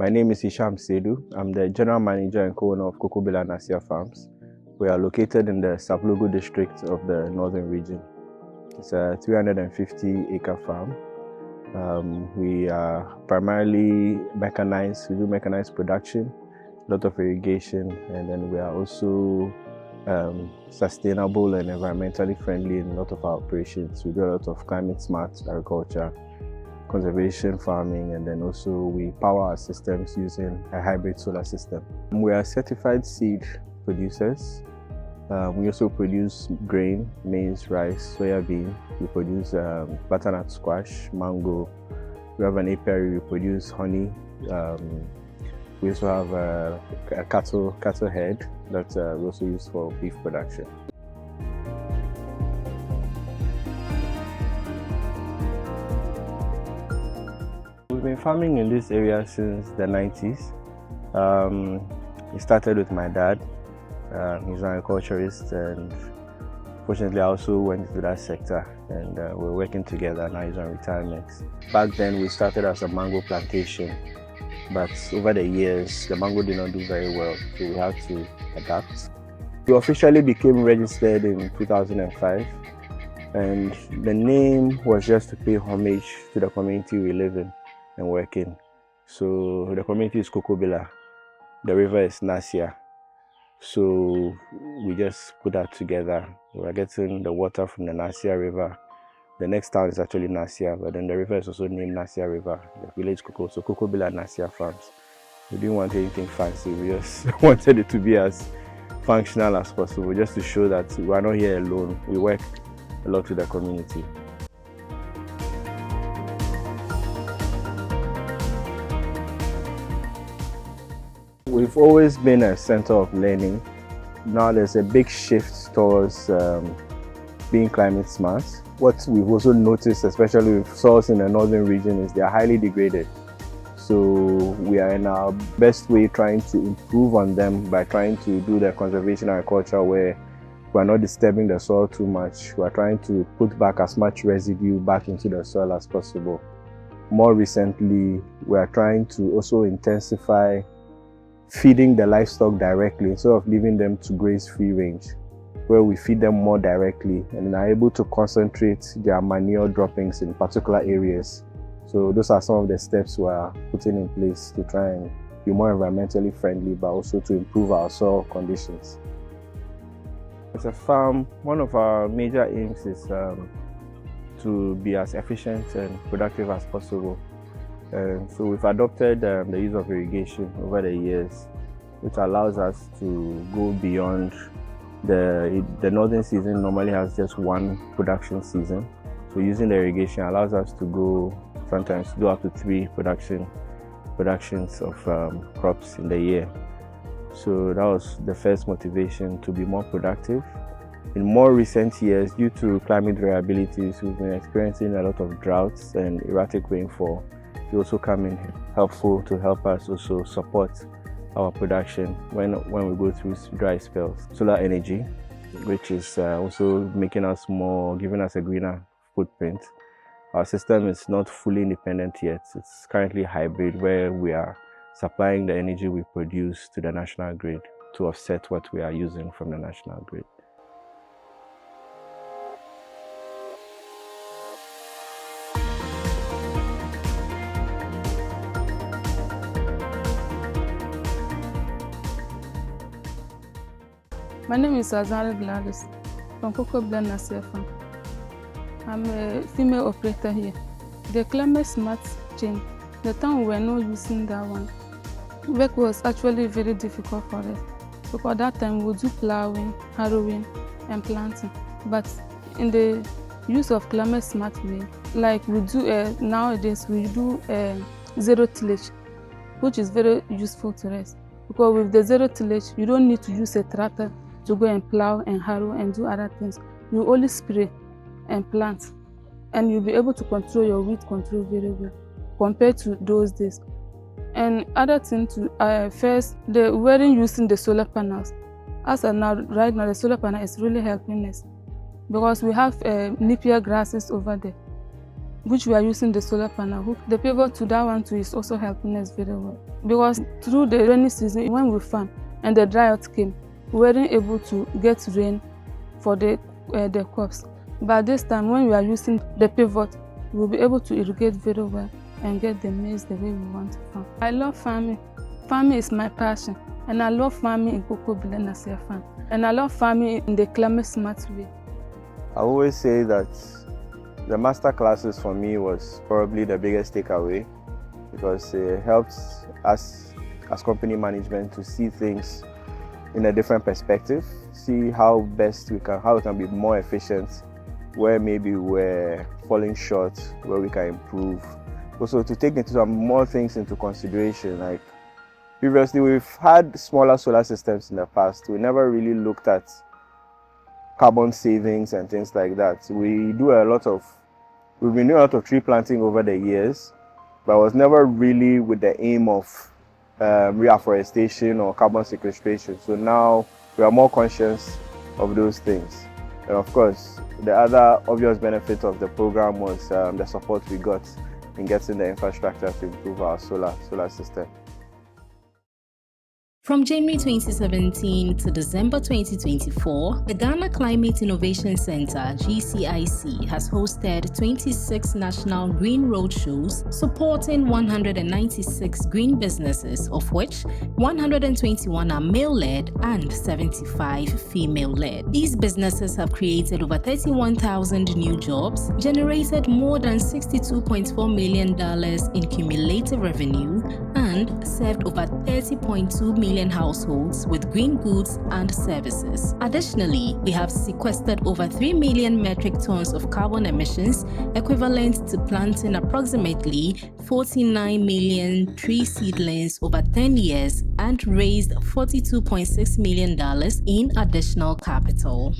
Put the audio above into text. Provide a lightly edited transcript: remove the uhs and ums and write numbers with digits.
My name is Sedu. I'm the General Manager and co-owner of Kukobila Nasia Farms. We are located in the Saplogo district of the Northern region. It's a 350-acre farm. We are primarily mechanized. We do mechanized production, a lot of irrigation, and then we are also sustainable and environmentally friendly in a lot of our operations. We do a lot of climate-smart agriculture, conservation farming, and then also we power our systems using a hybrid solar system. We are certified seed producers. We also produce grain, maize, rice, soya bean. We produce butternut squash, mango. We have an apiary. We produce honey. We also have a cattle head that we also use for beef production. We've been farming in this area since the 90s. It started with my dad. He's an agriculturist, and fortunately I also went into that sector, and we're working together. Now he's on retirement. Back then we started as a mango plantation, but over the years the mango did not do very well, so we had to adapt. We officially became registered in 2005, and the name was just to pay homage to the community we live in and work in. So the community is Kukobila, the river is Nasia. So we just put that together. We're getting the water from the Nasia River. The next town is actually Nasia, but then the river is also named Nasia River, the village Kuko, so Kukobila Nasia Farms. We didn't want anything fancy, we just wanted it to be as functional as possible, just to show that we are not here alone. We work a lot with the community. We've always been a center of learning. Now there's a big shift towards being climate smart. What we've also noticed, especially with soils in the northern region, is they are highly degraded. So we are in our best way trying to improve on them by trying to do the conservation agriculture where we are not disturbing the soil too much. We are trying to put back as much residue back into the soil as possible. More recently, we are trying to also intensify feeding the livestock directly instead of leaving them to graze free range, where we feed them more directly and are able to concentrate their manure droppings in particular areas. So those are some of the steps we are putting in place to try and be more environmentally friendly, but also to improve our soil conditions. As a farm, one of our major aims is to be as efficient and productive as possible. So we've adopted the use of irrigation over the years, which allows us to go beyond the northern season. Normally has just one production season, so using the irrigation allows us to go sometimes do up to 3 productions of crops in the year. So that was the first motivation, to be more productive. In more recent years, due to climate variabilities, we've been experiencing a lot of droughts and erratic rainfall. They also come in helpful to help us also support our production when we go through dry spells. Solar energy, which is also making us giving us a greener footprint. Our system is not fully independent yet. It's currently hybrid, where we are supplying the energy we produce to the national grid to offset what we are using from the national grid. My name is Gladys from Kukobila Nasia Farms. I'm a female operator here. The climate smart chain, the time we were not using that one, work was actually very difficult for us, because that time we would do plowing, harrowing, and planting. But in the use of climate smart way, like we do nowadays, we do zero tillage, which is very useful to us, because with the zero tillage, you don't need to use a tractor to go and plow and harrow and do other things. You only spray and plant, and you'll be able to control your weed control very well compared to those days. And other thing to first, the wearing using the solar panels. As of now, right now, the solar panel is really helping us, because we have napier grasses over there. which we are using the solar panel hook. The pivot to that one too is also helping us very well, because through the rainy season, when we farm and the drought came, we weren't able to get rain for the crops. But this time, when we are using the pivot, we'll be able to irrigate very well and get the maize the way we want to farm. I love farming. Farming is my passion, and I love farming in Kukobila Nasia Farms, and I love farming in the climate smart way. I always say that the master classes for me was probably the biggest takeaway, because it helps us as company management to see things in a different perspective, see how we can be more efficient, where maybe we're falling short, where we can improve. Also to take into some more things into consideration, like previously we've had smaller solar systems in the past. We never really looked at carbon savings and things like that. We've been doing a lot of tree planting over the years, but it was never really with the aim of reforestation or carbon sequestration. So now we are more conscious of those things. And of course, the other obvious benefit of the program was the support we got in getting the infrastructure to improve our solar system. From January 2017 to December 2024, the Ghana Climate Innovation Center, GCIC, has hosted 26 national green roadshows supporting 196 green businesses, of which 121 are male-led and 75 female-led. These businesses have created over 31,000 new jobs, generated more than $62.4 million in cumulative revenue, and served over 30.2 million households with green goods and services. Additionally, we have sequestered over 3 million metric tons of carbon emissions, equivalent to planting approximately 49 million tree seedlings over 10 years, and raised $42.6 million in additional capital.